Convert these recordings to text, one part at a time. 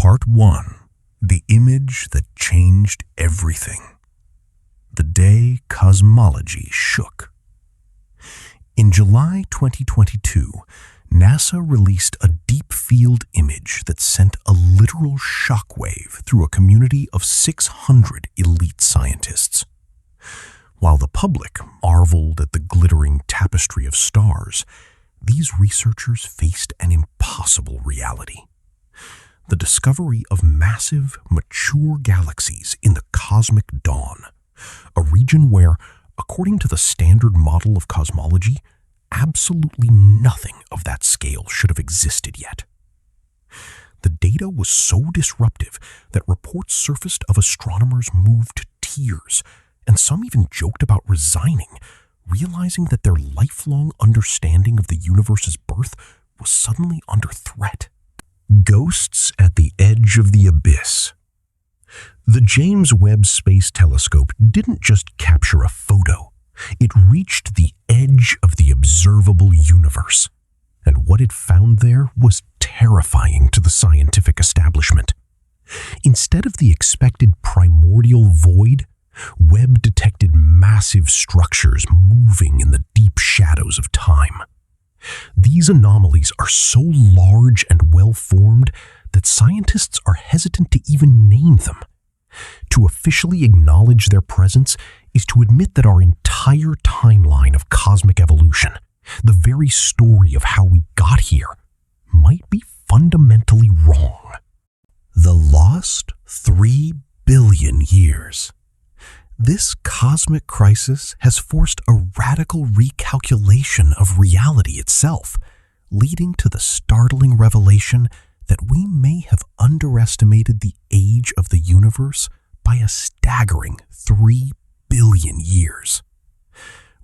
Part 1. The image that changed everything. The day cosmology shook. In July 2022, NASA released a deep field image that sent a literal shockwave through a community of 600 elite scientists. While the public marveled at the glittering tapestry of stars, these researchers faced an impossible reality. The discovery of massive, mature galaxies in the cosmic dawn, a region where, according to the standard model of cosmology, absolutely nothing of that scale should have existed yet. The data was so disruptive that reports surfaced of astronomers moved to tears, and some even joked about resigning, realizing that their lifelong understanding of the universe's birth was suddenly under threat. Ghosts at the edge of the abyss. The James Webb Space Telescope didn't just capture a photo. It reached the edge of the observable universe. And what it found there was terrifying to the scientific establishment. Instead of the expected primordial void, Webb detected massive structures moving in the deep shadows of time. These anomalies are so large and well-formed that scientists are hesitant to even name them. To officially acknowledge their presence is to admit that our entire timeline of cosmic evolution, the very story of how we got here, might be fundamentally wrong. The lost 3 billion years. This cosmic crisis has forced a radical recalculation of reality itself, leading to the startling revelation that we may have underestimated the age of the universe by a staggering 3 billion years.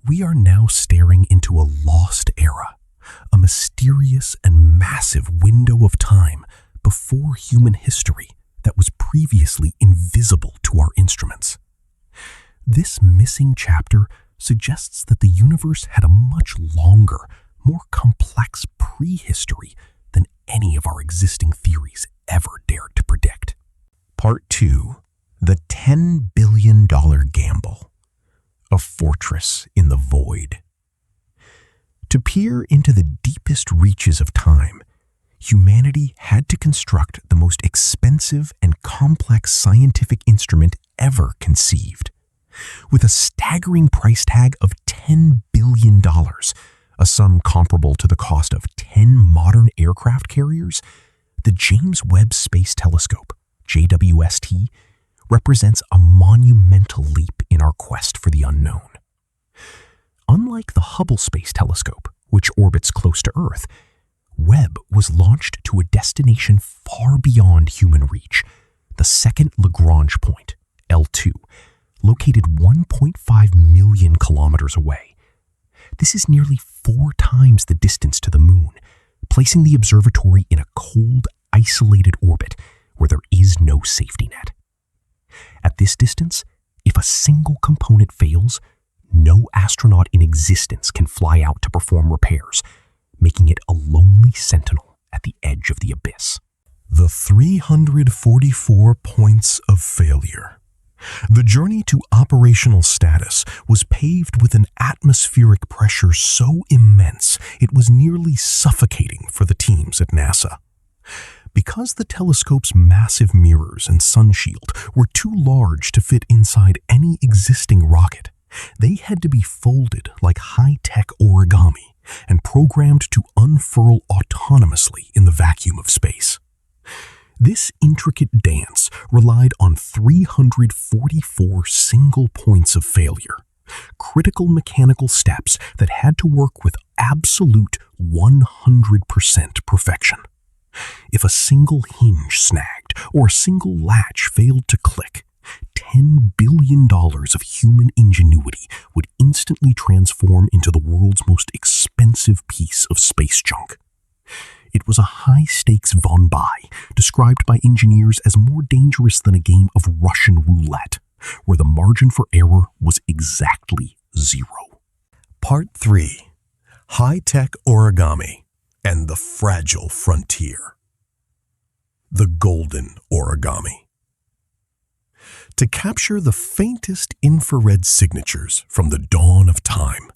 We are now staring into a lost era, a mysterious and massive window of time before human history that was previously invisible to our instruments. This missing chapter suggests that the universe had a much longer, more complex prehistory than any of our existing theories ever dared to predict. Part 2. The $10 billion gamble. A fortress in the void. To peer into the deepest reaches of time, humanity had to construct the most expensive and complex scientific instrument ever conceived. With a staggering price tag of $10 billion, a sum comparable to the cost of 10 modern aircraft carriers, the James Webb Space Telescope, JWST, represents a monumental leap in our quest for the unknown. Unlike the Hubble Space Telescope, which orbits close to Earth, Webb was launched to a destination far beyond human reach, the second Lagrange point, L2, located 1.5 million kilometers away. This is nearly 4 times the distance to the moon, placing the observatory in a cold, isolated orbit where there is no safety net. At this distance, if a single component fails, no astronaut in existence can fly out to perform repairs, making it a lonely sentinel at the edge of the abyss. The 344 points of failure. The journey to operational status was paved with an atmospheric pressure so immense it was nearly suffocating for the teams at NASA. Because the telescope's massive mirrors and sunshield were too large to fit inside any existing rocket, they had to be folded like high-tech origami and programmed to unfurl autonomously in the vacuum of space. This intricate dance relied on 344 single points of failure, critical mechanical steps that had to work with absolute 100% perfection. If a single hinge snagged or a single latch failed to click, $10 billion of human ingenuity would instantly transform into the world's most expensive piece of space junk. It was a high-stakes von Bei, described by engineers as more dangerous than a game of Russian roulette, where the margin for error was exactly 0. Part 3. High-tech origami and the fragile frontier. the golden origami. To capture the faintest infrared signatures from the dawn of time,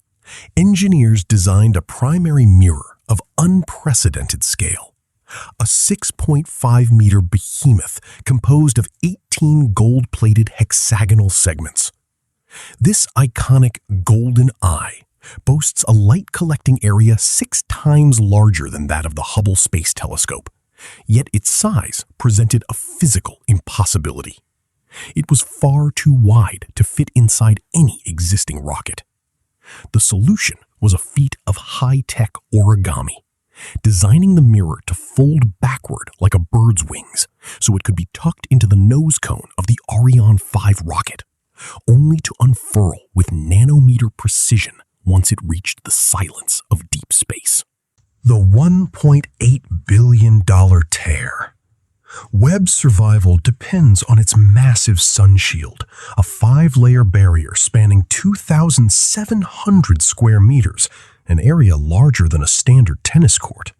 engineers designed a primary mirror of unprecedented scale, a 6.5-meter behemoth composed of 18 gold-plated hexagonal segments. This iconic golden eye boasts a light-collecting area 6 times larger than that of the Hubble Space Telescope, yet its size presented a physical impossibility. It was far too wide to fit inside any existing rocket. The solution was a feat of high-tech origami, designing the mirror to fold backward like a bird's wings so it could be tucked into the nose cone of the Ariane 5 rocket, only to unfurl with nanometer precision once it reached the silence of deep space. The $1.8 billion tear. Webb's survival depends on its massive sun shield, a 5-layer barrier spanning 2,700 square meters, an area larger than a standard tennis court.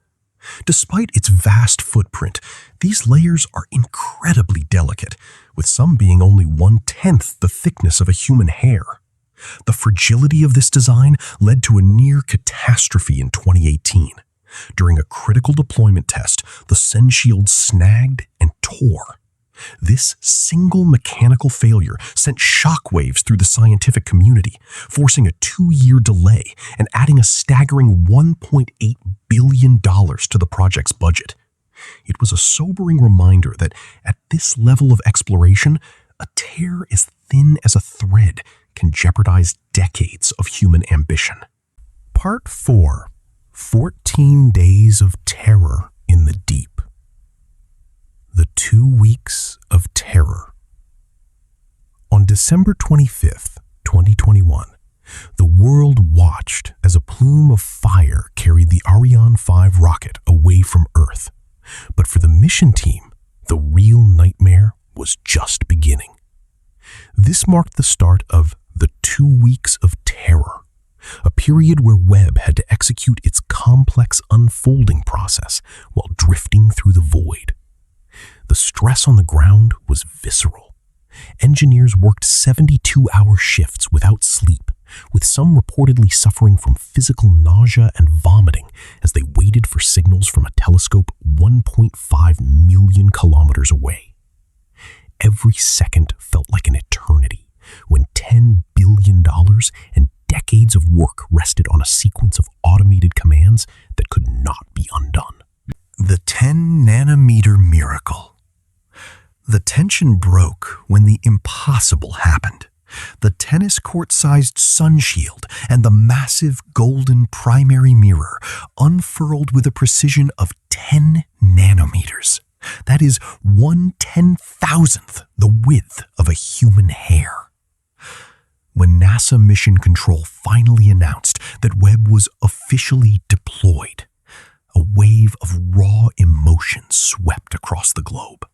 Despite its vast footprint, these layers are incredibly delicate, with some being only 1/10 the thickness of a human hair. The fragility of this design led to a near catastrophe in 2018. During a critical deployment test, the sun shield snagged and tore. This single mechanical failure sent shockwaves through the scientific community, forcing a 2-year delay and adding a staggering $1.8 billion to the project's budget. It was a sobering reminder that at this level of exploration, a tear as thin as a thread can jeopardize decades of human ambition. Part 4. 14 Days of Terror in the Deep. The 2 Weeks of Terror. On December 25th, 2021, the world watched as a plume of fire carried the Ariane 5 rocket away from Earth. But for the mission team, the real nightmare was just beginning. This marked the start of the 2 Weeks of Terror, a period where Webb had to execute its complex unfolding process while drifting through the void. The stress on the ground was visceral. Engineers worked 72-hour shifts without sleep, with some reportedly suffering from physical nausea and vomiting as they waited for signals from a telescope 1.5 million kilometers away. Every second felt like an eternity when $10 billion and decades of work rested on a sequence of automated commands that could not be undone. The 10-nanometer miracle. The tension broke when the impossible happened. The tennis court-sized sun shield and the massive golden primary mirror unfurled with a precision of 10 nanometers. That is 1/10,000th the width of a human hair. When NASA Mission Control finally announced that Webb was officially deployed, a wave of raw emotion swept across the globe.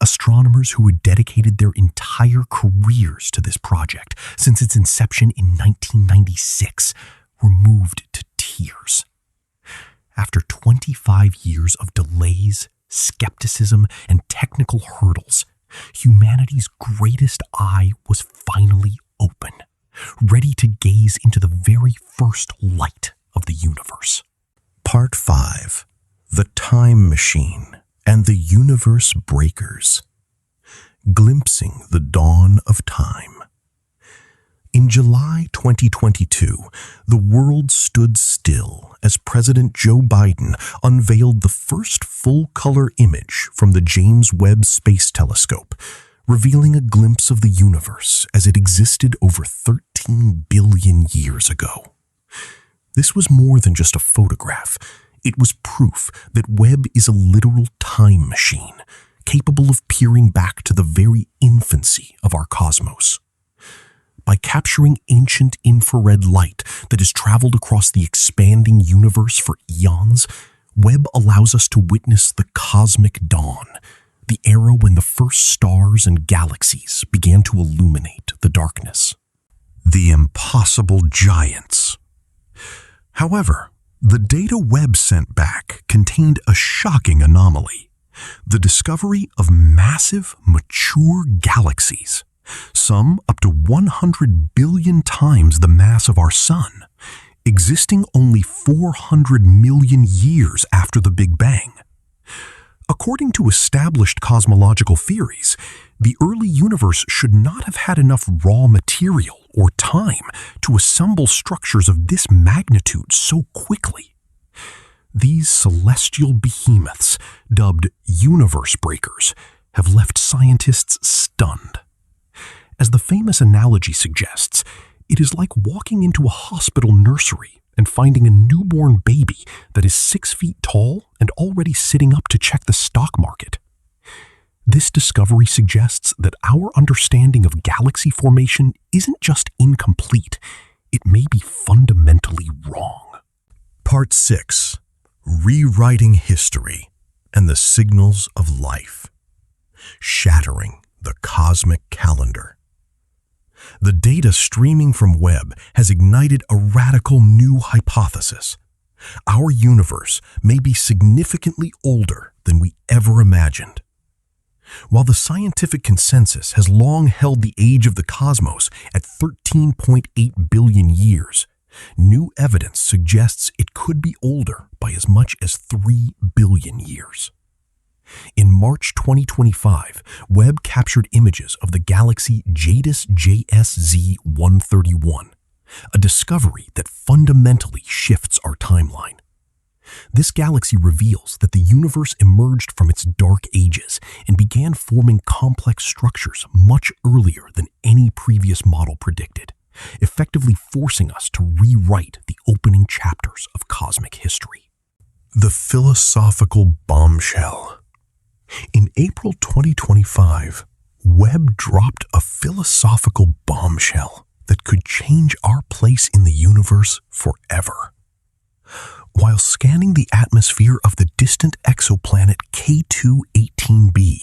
Astronomers who had dedicated their entire careers to this project since its inception in 1996 were moved to tears. After 25 years of delays, skepticism, and technical hurdles, humanity's greatest eye was finally open, ready to gaze into the very first light of the universe. Part 5. The Time Machine and the Universe Breakers. Glimpsing the Dawn of Time. In July 2022, the world stood still as President Joe Biden unveiled the first full-color image from the James Webb Space Telescope, revealing a glimpse of the universe as it existed over 13 billion years ago. This was more than just a photograph. It was proof that Webb is a literal time machine, capable of peering back to the very infancy of our cosmos. By capturing ancient infrared light that has traveled across the expanding universe for eons, Webb allows us to witness the cosmic dawn, the era when the first stars and galaxies began to illuminate the darkness. The impossible giants. However, the data Webb sent back contained a shocking anomaly. The discovery of massive, mature galaxies, some up to 100 billion times the mass of our Sun, existing only 400 million years after the Big Bang. According to established cosmological theories, the early universe should not have had enough raw material or time to assemble structures of this magnitude so quickly. These celestial behemoths, dubbed universe breakers, have left scientists stunned. As the famous analogy suggests, it is like walking into a hospital nursery and finding a newborn baby that is 6 feet tall and already sitting up to check the stock market. This discovery suggests that our understanding of galaxy formation isn't just incomplete, it may be fundamentally wrong. Part 6. Rewriting History and the Signals of Life. Shattering the Cosmic Calendar. The data streaming from Webb has ignited a radical new hypothesis. Our universe may be significantly older than we ever imagined. While the scientific consensus has long held the age of the cosmos at 13.8 billion years, new evidence suggests it could be older by as much as 3 billion years. In March 2025, Webb captured images of the galaxy JWST 131, a discovery that fundamentally shifts our timeline. This galaxy reveals that the universe emerged from its dark ages and began forming complex structures much earlier than any previous model predicted, effectively forcing us to rewrite the opening chapters of cosmic history. The philosophical bombshell. In April 2025, Webb dropped a philosophical bombshell that could change our place in the universe forever. While scanning the atmosphere of the distant exoplanet K2-18b,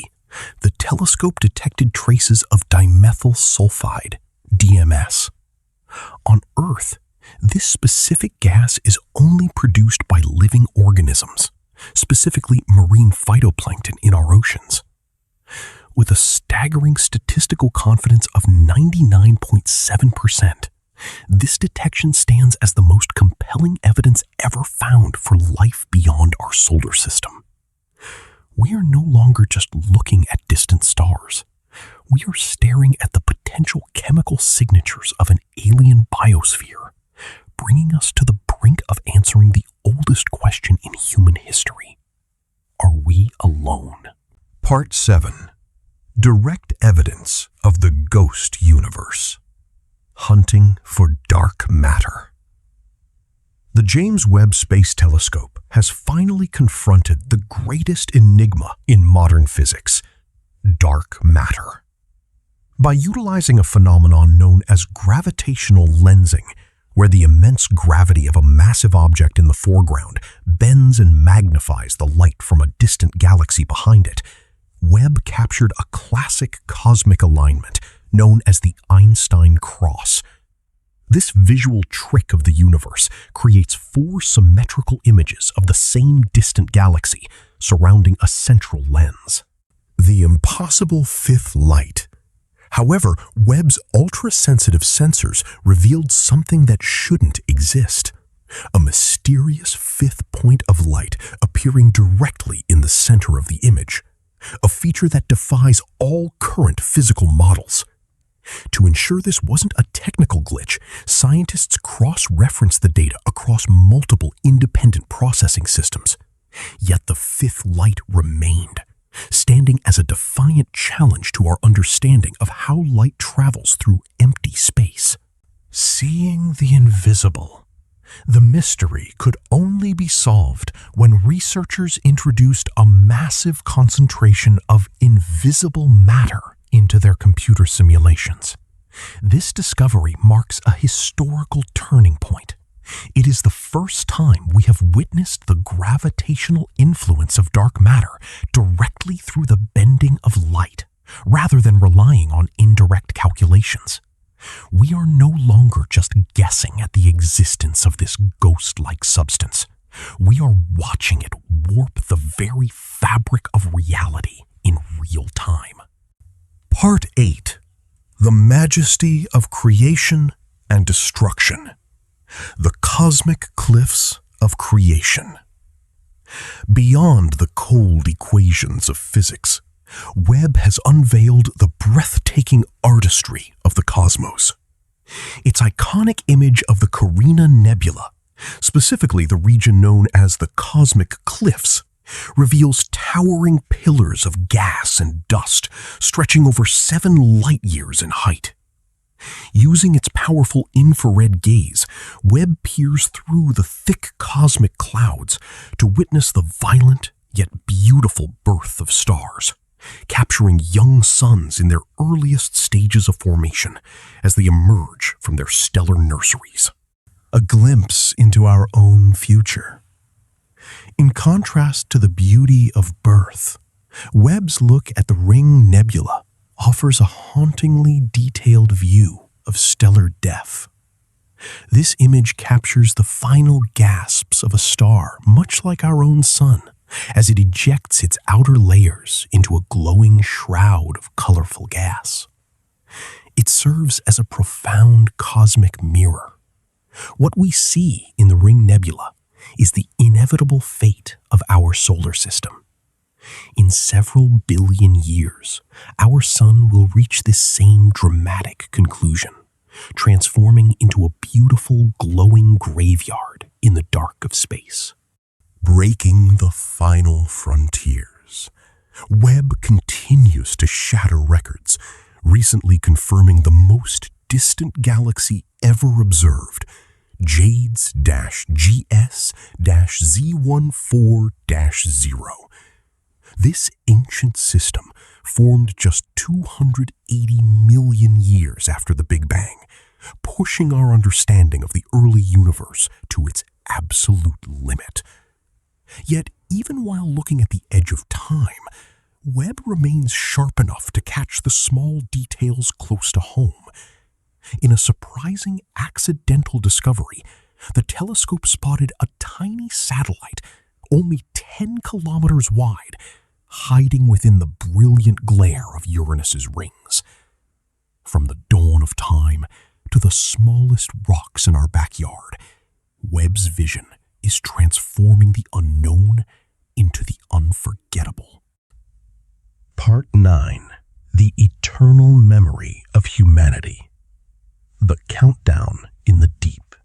the telescope detected traces of dimethyl sulfide, DMS. On Earth, this specific gas is only produced by living organisms, specifically marine phytoplankton in our oceans. With a staggering statistical confidence of 99.7%, this detection stands as the most compelling evidence ever found for life beyond our solar system. We are no longer just looking at distant stars. We are staring at the potential chemical signatures of an alien biosphere, bringing us to the brink of answering the oldest question in human history. Are we alone? Part 7. Direct evidence of the ghost universe. Hunting for dark matter. The James Webb Space Telescope has finally confronted the greatest enigma in modern physics: dark matter. By utilizing a phenomenon known as gravitational lensing, where the immense gravity of a massive object in the foreground bends and magnifies the light from a distant galaxy behind it, Webb captured a classic cosmic alignment known as the Einstein cross. This visual trick of the universe creates 4 symmetrical images of the same distant galaxy surrounding a central lens. The impossible fifth light. However, Webb's ultra-sensitive sensors revealed something that shouldn't exist: a mysterious fifth point of light appearing directly in the center of the image, a feature that defies all current physical models. To ensure this wasn't a technical glitch, scientists cross-referenced the data across multiple independent processing systems. Yet the fifth light remained, standing as a defiant challenge to our understanding of how light travels through empty space. Seeing the invisible. The mystery could only be solved when researchers introduced a massive concentration of invisible matter into their computer simulations. This discovery marks a historical turning point. It is the first time we have witnessed the gravitational influence of dark matter directly through the bending of light, rather than relying on indirect calculations. We are no longer just guessing at the existence of this ghost-like substance. We are watching it warp the very fabric of reality in real time. Part 8. The Majesty of Creation and Destruction. The Cosmic Cliffs of Creation. Beyond the cold equations of physics, Webb has unveiled the breathtaking artistry of the cosmos. Its iconic image of the Carina Nebula, specifically the region known as the Cosmic Cliffs, reveals towering pillars of gas and dust stretching over 7 light-years in height. Using its powerful infrared gaze, Webb peers through the thick cosmic clouds to witness the violent yet beautiful birth of stars, capturing young suns in their earliest stages of formation as they emerge from their stellar nurseries. A glimpse into our own future. In contrast to the beauty of birth, Webb's look at the Ring Nebula offers a hauntingly detailed view of stellar death. This image captures the final gasps of a star, much like our own sun, as it ejects its outer layers into a glowing shroud of colorful gas. It serves as a profound cosmic mirror. What we see in the Ring Nebula is the inevitable fate of our solar system. In several billion years, our sun will reach this same dramatic conclusion, transforming into a beautiful glowing graveyard in the dark of space. Breaking the final frontiers, Webb continues to shatter records, recently confirming the most distant galaxy ever observed, JWST-Z14-0. This ancient system formed just 280 million years after the Big Bang, pushing our understanding of the early universe to its absolute limit. Yet, even while looking at the edge of time, Webb remains sharp enough to catch the small details close to home. In a surprising accidental discovery, the telescope spotted a tiny satellite, only 10 kilometers wide, hiding within the brilliant glare of Uranus's rings. From the dawn of time to the smallest rocks in our backyard, Webb's vision is transforming the unknown into the unforgettable. Part 9. The Eternal Memory of Humanity. The Countdown in the Deep.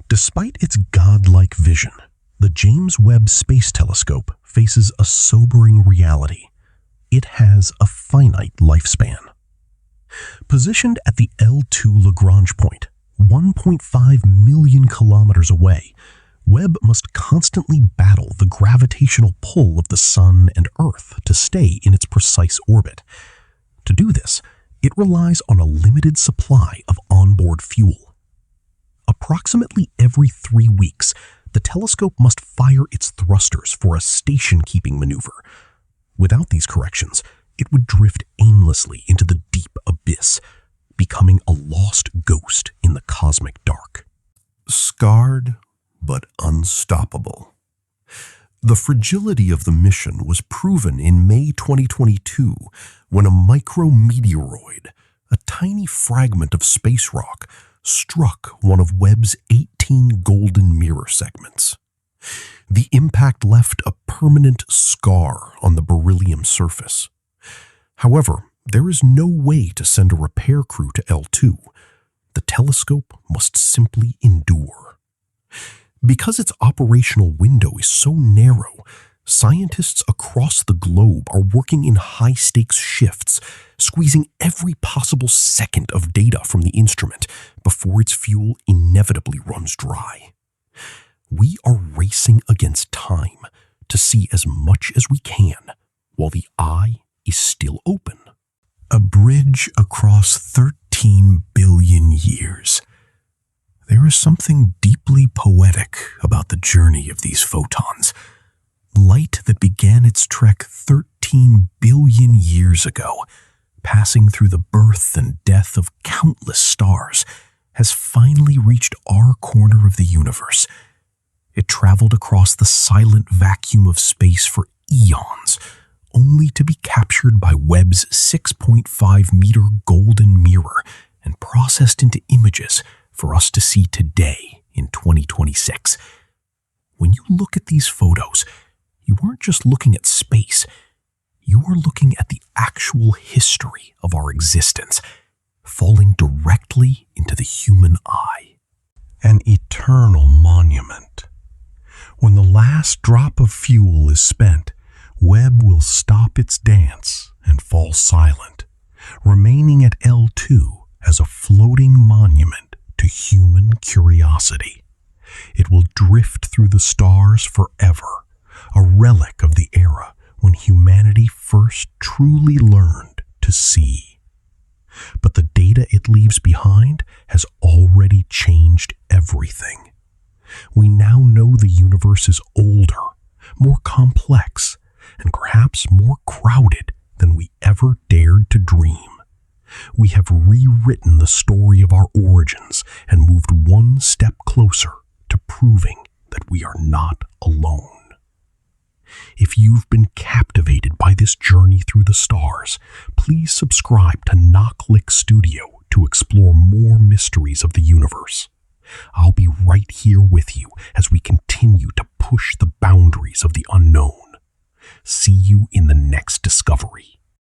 Despite its godlike vision, the James Webb Space Telescope faces a sobering reality. It has a finite lifespan. Positioned at the L2 Lagrange point, 1.5 million kilometers away, Webb must constantly battle the gravitational pull of the Sun and Earth to stay in its precise orbit. To do this, it relies on a limited supply of onboard fuel. Approximately every 3 weeks, the telescope must fire its thrusters for a station-keeping maneuver. Without these corrections, it would drift aimlessly into the deep abyss, becoming a lost ghost in the cosmic dark. Scarred, but unstoppable. The fragility of the mission was proven in May 2022 when a micrometeoroid, a tiny fragment of space rock, struck one of Webb's 18 golden mirror segments. The impact left a permanent scar on the beryllium surface. However, there is no way to send a repair crew to L2. The telescope must simply endure. Because its operational window is so narrow, scientists across the globe are working in high-stakes shifts, squeezing every possible second of data from the instrument before its fuel inevitably runs dry. We are racing against time to see as much as we can while the eye is still open. A bridge across 13 billion years. There is something deeply poetic about the journey of these photons. Light that began its trek 13 billion years ago, passing through the birth and death of countless stars, has finally reached our corner of the universe. It traveled across the silent vacuum of space for eons, only to be captured by Webb's 6.5-meter golden mirror and processed into images for us to see today in 2026. When you look at these photos, you aren't just looking at space. You are looking at the actual history of our existence, falling directly into the human eye. An eternal monument. When the last drop of fuel is spent, Webb will stop its dance and fall silent, remaining at L2 as a floating monument to human curiosity. It will drift through the stars forever, a relic of the era when humanity first truly learned to see. But the data it leaves behind has already changed everything. We now know the universe is older, more complex, and perhaps more crowded than we ever dared to dream. We have rewritten the story of our origins and moved one step closer to proving that we are not alone. If you've been captivated by this journey through the stars, please subscribe to Nok Lik Studio to explore more mysteries of the universe. I'll be right here with you as we continue to push the boundaries of the unknown. See you in